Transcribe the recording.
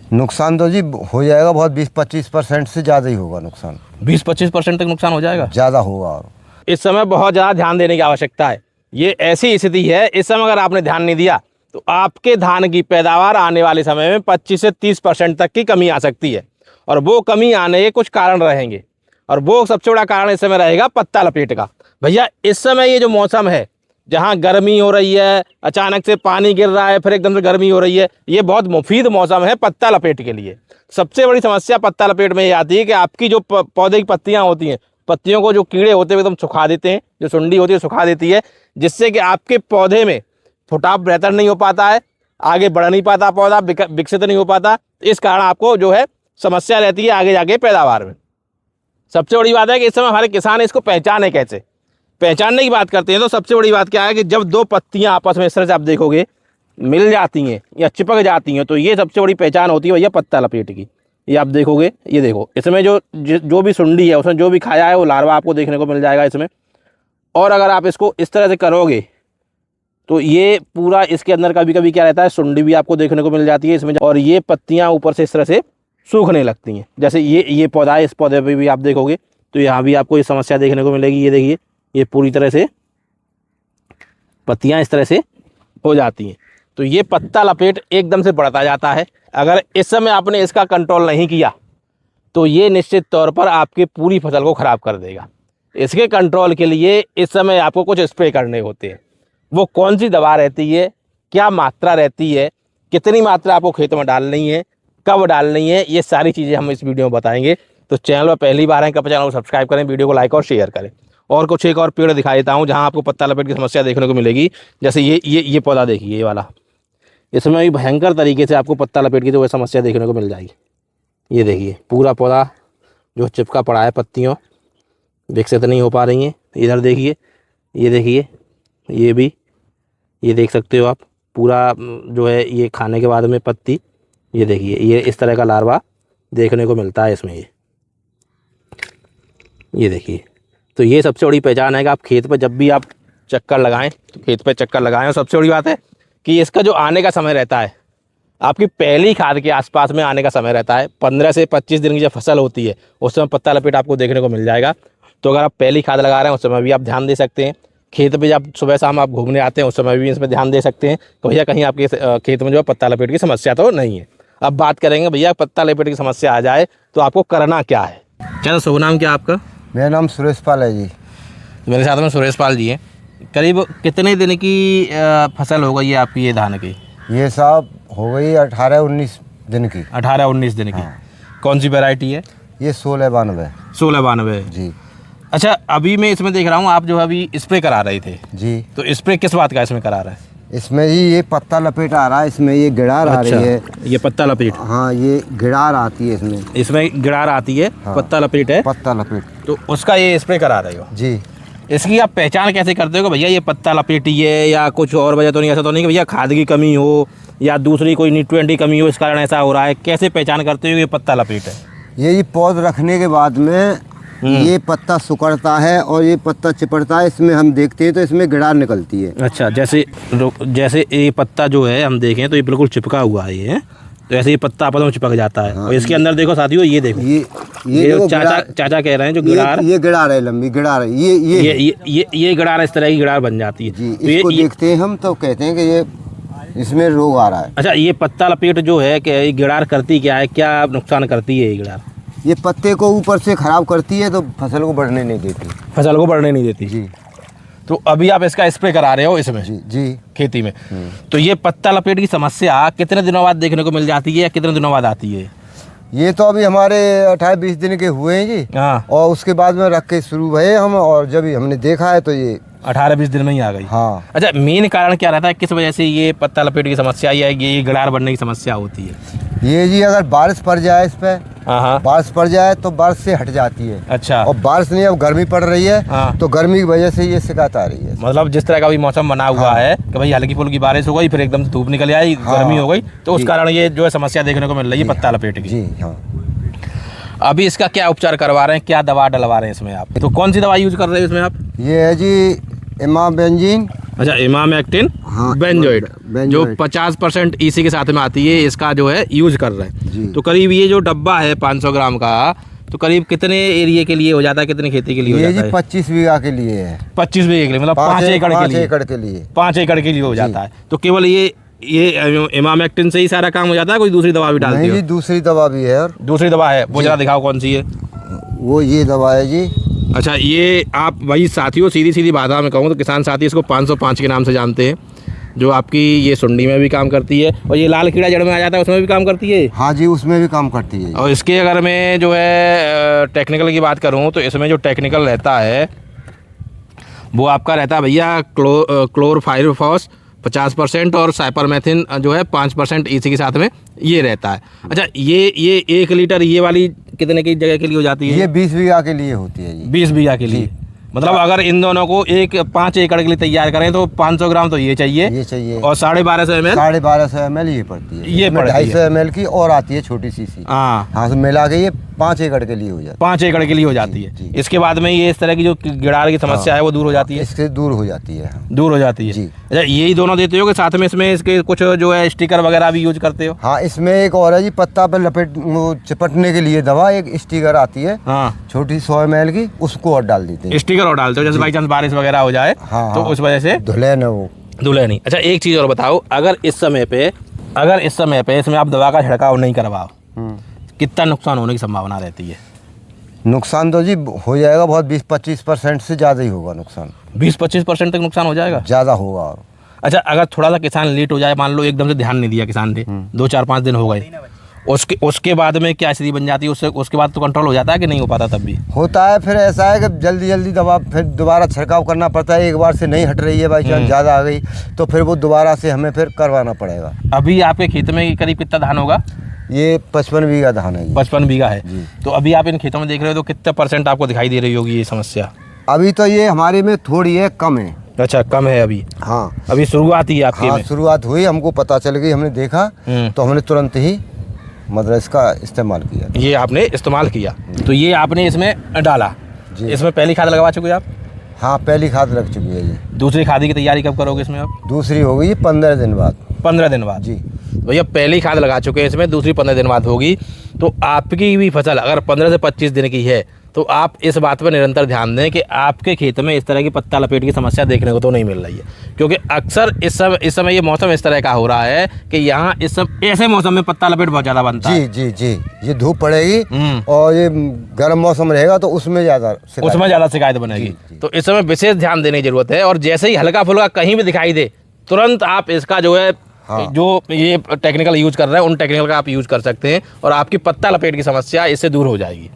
नुकसान तो जी हो जाएगा बहुत, 20-25% से ज़्यादा ही होगा नुकसान। 20-25% तक नुकसान हो जाएगा, ज़्यादा होगा। और इस समय बहुत ज़्यादा ध्यान देने की आवश्यकता है। ये ऐसी स्थिति है, इस समय अगर आपने ध्यान नहीं दिया तो आपके धान की पैदावार आने वाले समय में 25 से 30% तक की कमी आ सकती है। और वो कमी आने के कुछ कारण रहेंगे, और वो सबसे बड़ा कारण इस समय रहेगा पत्ता लपेट का। भैया इस समय ये जो मौसम है, जहाँ गर्मी हो रही है, अचानक से पानी गिर रहा है, फिर एकदम से गर्मी हो रही है, ये बहुत मुफीद मौसम है पत्ता लपेट के लिए। सबसे बड़ी समस्या पत्ता लपेट में ये आती है कि आपकी जो पौधे की पत्तियाँ होती हैं, पत्तियों को जो कीड़े होते हैं एकदम सुखा देते हैं, जो सुंडी होती है सुखा देती है, जिससे कि आपके पौधे में फुटाव बेहतर नहीं हो पाता है, आगे बढ़ नहीं पाता पौधा, विकसित नहीं हो पाता। इस कारण आपको जो है समस्या रहती है आगे जाके पैदावार में। सबसे बड़ी बात है कि इस समय हमारे किसान इसको पहचाने कैसे। पहचानने की बात करते हैं तो सबसे बड़ी बात क्या है कि जब दो पत्तियां आपस में इस तरह से आप देखोगे मिल जाती हैं या चिपक जाती हैं, तो ये सबसे बड़ी पहचान होती है भैया पत्ता लपेट की। ये आप देखोगे, ये देखो इसमें जो भी सुंडी है, उसने जो भी खाया है वो लार्वा आपको देखने को मिल जाएगा इसमें। और अगर आप इसको इस तरह से करोगे तो ये पूरा इसके अंदर कभी कभी क्या रहता है, सुंडी भी आपको देखने को मिल जाती है इसमें, और ये पत्तियां ऊपर से इस तरह से सूखने लगती हैं। जैसे ये पौधा है, इस पौधे पे भी आप देखोगे तो यहाँ भी आपको ये समस्या देखने को मिलेगी। ये देखिए, ये पूरी तरह से पत्तियां इस तरह से हो जाती हैं। तो ये पत्ता लपेट एकदम से बढ़ता जाता है। अगर इस समय आपने इसका कंट्रोल नहीं किया तो ये निश्चित तौर पर आपकी पूरी फसल को ख़राब कर देगा। इसके कंट्रोल के लिए इस समय आपको कुछ स्प्रे करने होते हैं। वो कौन सी दवा रहती है, क्या मात्रा रहती है, कितनी मात्रा आपको खेत में डालनी है, कब डालनी है, ये सारी चीज़ें हम इस वीडियो में बताएंगे। तो चैनल पर पहली बार हैं, कृपया चैनल को सब्सक्राइब करें, वीडियो को लाइक और शेयर करें। और कुछ एक और पेड़ दिखा देता हूँ जहाँ आपको पत्ता लपेट की समस्या देखने को मिलेगी। जैसे ये पौधा देखिए, ये वाला, इसमें भी भयंकर तरीके से आपको पत्ता लपेट की जो है समस्या देखने को मिल जाएगी। ये देखिए पूरा पौधा जो चिपका पड़ा है, पत्तियों विकसित नहीं हो पा रही हैं। इधर देखिए, ये देखिए, ये भी, ये देख सकते हो आप, पूरा जो है ये खाने के बाद में पत्ती, ये देखिए, ये इस तरह का लार्वा देखने को मिलता है इसमें। ये देखिए, तो ये सबसे बड़ी पहचान है कि आप खेत पर जब भी आप चक्कर लगाएं तो खेत पर चक्कर लगाएं। और सबसे बड़ी बात है कि इसका जो आने का समय रहता है, आपकी पहली खाद के आसपास में आने का समय रहता है। 15 से 25 दिन की जब फसल होती है उस समय पत्ता लपेट आपको देखने को मिल जाएगा। तो अगर आप पहली खाद लगा रहे हैं उस समय भी आप ध्यान दे सकते हैं। खेत पे जब सुबह शाम आप घूमने आते हैं उस समय भी इसमें ध्यान दे सकते हैं कि भैया कहीं आपके खेत में जो है पत्ता लपेट की समस्या तो नहीं है। अब बात करेंगे भैया पत्ता लपेट की समस्या आ जाए तो आपको करना क्या है। क्या शुभ नाम क्या आपका? मेरा नाम सुरेश पाल है जी। मेरे साथ में सुरेश पाल जी हैं। करीब कितने दिन की फसल हो गई है आपकी ये धान की? ये साहब हो गई 18-19 दिन की। 18-19 दिन की। हाँ। कौन सी वैरायटी है? ये 1692। 1692 जी। अच्छा, अभी मैं इसमें देख रहा हूँ आप जो अभी स्प्रे करा रहे थे जी। तो स्प्रे किस बात का इसमें करा रहा है? इसमें जी ये पत्ता लपेट आ रहा है, इसमें ये गिड़ार आ रही है। ये पत्ता लपेट? हाँ, ये गिड़ार आती है इसमें गिड़ार आती है। हाँ। पत्ता लपेट है, पत्ता लपेट। तो उसका ये स्प्रे करा रहे हो जी। इसकी आप पहचान कैसे करते हो कि भैया ये पत्ता लपेटी है, या कुछ और वजह तो नहीं? ऐसा तो नहीं कि भैया खाद की कमी हो या दूसरी कोई न्यूट्रिएंट की कमी हो इस कारण ऐसा हो रहा है? कैसे पहचान करते हो कि ये पत्ता लपेट है? ये पौध रखने के बाद में ये पत्ता सुकड़ता है और ये पत्ता चिपड़ता है, इसमें हम देखते हैं तो इसमें गिड़ार निकलती है। अच्छा, जैसे ये पत्ता जो है हम देखें तो ये बिल्कुल चिपका हुआ है ये, तो ऐसे ये पत्ता आपस में चिपक जाता है। और इसके अंदर देखो साथियों, ये देखो, ये जो चाचा कह रहे हैं जो गिड़ार, ये गिड़ार है, लंबी गिड़ार है। ये गिड़ार इस तरह की गिड़ार बन जाती है जी। तो इसको देखते हैं हम तो कहते हैं कि ये इसमें रोग आ रहा है। अच्छा, ये पत्ता लपेट जो है कि ये गिड़ार करती क्या है, क्या नुकसान करती है ये गिड़ार? ये पत्ते को ऊपर से खराब करती है तो फसल को बढ़ने नहीं देती। फसल को बढ़ने नहीं देती जी। तो अभी आप इसका स्प्रे करा रहे हो इसमें? जी जी। खेती में। तो ये पत्ता लपेट की समस्या कितने दिनों बाद देखने को मिल जाती है या कितने दिनों बाद आती है? ये तो अभी हमारे 28-20 दिन के हुए हैं जी। हाँ। और उसके बाद में रख के शुरू भये हम, और जब हमने देखा है तो ये 18-20 दिन में ही आ गई। हाँ। अच्छा, मेन कारण क्या रहता है, किस वजह से ये पत्ता लपेट की समस्या या ये गिड़ार बनने की समस्या होती है? ये जी अगर बारिश पड़ जाए इस पे, हाँ, बारिश पड़ जाए तो बारिश से हट जाती है। अच्छा। और बारिश नहीं, अब गर्मी पड़ रही है। हाँ। तो गर्मी की वजह से ये शिकायत आ रही है। मतलब जिस तरह का भी मौसम बना हुआ है कि भाई हल्की फुल्की बारिश हो गई, फिर एकदम से धूप निकल आई, गर्मी हो गई, तो उस कारण ये जो है समस्या देखने को मिल रही है पत्ता लपेट की। जी हाँ। अभी इसका क्या उपचार करवा रहे हैं, क्या दवा डलवा रहे हैं इसमें आप? तो कौन सी दवा यूज कर रहे हैं इसमें आप? ये है जी इमाबेंजीन अच्छा, इमामेक्टिन हाँ, बेंजोइड जो बेंजोइड। 50% ईसी के साथ में आती है, इसका जो है यूज कर रहे जी। हैं। तो करीब ये जो डब्बा है 500 ग्राम का, तो करीब कितने एरिया के लिए हो जाता है, कितनी खेती के लिए हो ये जाता जी है? 25 बीघा के लिए है। 25 बीघे के लिए, मतलब 5 एकड़ के 5 लिए। एकड़ के लिए। 5 एकड़ के लिए हो जाता है। तो केवल ये इमामेक्टिन से ही सारा काम हो जाता है, कोई दूसरी दवा भी डालते नहीं हो? जी, दूसरी दवा भी है। और दूसरी दवा है, वो जरा दिखाओ कौन सी है। वो ये दवा है जी। अच्छा, ये आप वही साथियों, सीधी सीधी भाषा में कहूँ तो किसान साथी इसको 505 के नाम से जानते हैं, जो आपकी ये सुंडी में भी काम करती है, और ये लाल कीड़ा जड़ में आ जाता है उसमें भी काम करती है। हाँ जी, उसमें भी काम करती है। और इसके अगर मैं जो है टेक्निकल की बात करूँ तो इसमें जो टेक्निकल रहता है वो आपका रहता है भैया क्लोरफाइरिफॉस 50% और साइपरमेथिन जो है 5% ईसी के साथ में ये रहता है। अच्छा, ये 1 लीटर ये वाली कितने की जगह के लिए हो जाती है? ये 20 बीघा के लिए होती है जी। 20 बीघा के लिए, मतलब अगर इन दोनों को 5 एकड़ के लिए तैयार करें तो 500 ग्राम तो ये चाहिए, ये चाहिए। और 1250 ml 1250 ml ये पड़ती है। ये पड़ती है। 250 ml की और आती है छोटी सी। हाँ, हाँ, तो मिला के ये 5 एकड़ के लिए हो जाती 5 एकड़ के लिए हो जाती है। जी। इसके बाद में ये इस तरह की जो गिड़ार की समस्या है वो दूर हो जाती है। है। इससे दूर हो जाती है। दूर हो जाती है जी। अच्छा, यही दोनों देते हो कि साथ में इसमें इसके कुछ जो है स्टिकर वगैरह भी यूज करते हो? हाँ, इसमें एक और है जी, पत्ता पे चिपटने के लिए दवा, एक स्टिकर आती है हाँ, छोटी 100 ml की, उसको और डाल देते हैं। स्टिकर और डालते हो, जैसे बाई चांस बारिश वगैरह हो जाए हाँ, तो हाँ। उस वजह से धुले न वो। धुले नहीं। अच्छा, एक चीज़ और बताओ, अगर इस समय पे इसमें आप दवा का छिड़काव नहीं करवाओ, कितना नुकसान होने की संभावना रहती है? नुकसान तो जी हो जाएगा बहुत, 20-25% से ज़्यादा ही होगा नुकसान। 20-25% तक नुकसान हो जाएगा? ज़्यादा होगा। और अच्छा, अगर थोड़ा सा किसान लेट हो जाए, मान लो एकदम से ध्यान नहीं दिया किसान ने, 2-4-5 दिन हो गए, उसके बाद में क्या स्थिति बन जाती है? उसके बाद तो कंट्रोल हो जाता है कि नहीं हो पाता? तब भी होता है। फिर ऐसा है कि जल्दी जल्दी दवा फिर दोबारा छिड़काव करना पड़ता है। एक बार से नहीं हट रही है, बाई चांस ज़्यादा आ गई तो फिर वो दोबारा से हमें फिर करवाना पड़ेगा। अभी आपके खेत में करीब कितना धान होगा? ये 55 बीघा धान है जी। 55 बीघा है। जी। तो अभी आप इन खेतों में देख रहे हो तो कितना % आपको दिखाई दे रही होगी ये समस्या? अभी तो ये हमारे में थोड़ी है, कम है। अच्छा, कम है अभी? हाँ, अभी शुरुआत ही है आपके हाँ, में? शुरुआत हुई, हमको पता चल गई, हमने देखा तो हमने तुरंत ही मतलब इसका इस्तेमाल किया। ये आपने इस्तेमाल किया, तो ये आपने इसमें डाला जी। इसमें पहली खाद लगवा चुके आप? हाँ, पहली खाद लग चुकी है जी। दूसरी खादी की तैयारी कब करोगे इसमें आप? दूसरी हो गई 15 दिन बाद। 15 दिन बाद? जी। भैया, पहली खाद लगा चुके हैं इसमें, दूसरी 15 दिन बाद होगी। तो आपकी भी फसल अगर 15 से 25 दिन की है तो आप इस बात पर निरंतर ध्यान दें कि आपके खेत में इस तरह की पत्ता लपेट की समस्या देखने को तो नहीं मिल रही है, क्योंकि अक्सर इस समय ये मौसम इस तरह का हो रहा है कि यहाँ इस समय ऐसे मौसम में पत्ता लपेट बहुत ज़्यादा बनता है। जी जी जी, ये धूप पड़ेगी और ये गर्म मौसम रहेगा तो उसमें ज़्यादा शिकायत बनेगी। तो इस समय विशेष ध्यान देने की जरूरत है, और जैसे ही हल्का फुल्का कहीं भी दिखाई दे तुरंत आप इसका जो है जो ये टेक्निकल यूज कर रहे हैं उन टेक्निकल का आप यूज कर सकते हैं, और आपकी पत्ता लपेट की समस्या इससे दूर हो जाएगी।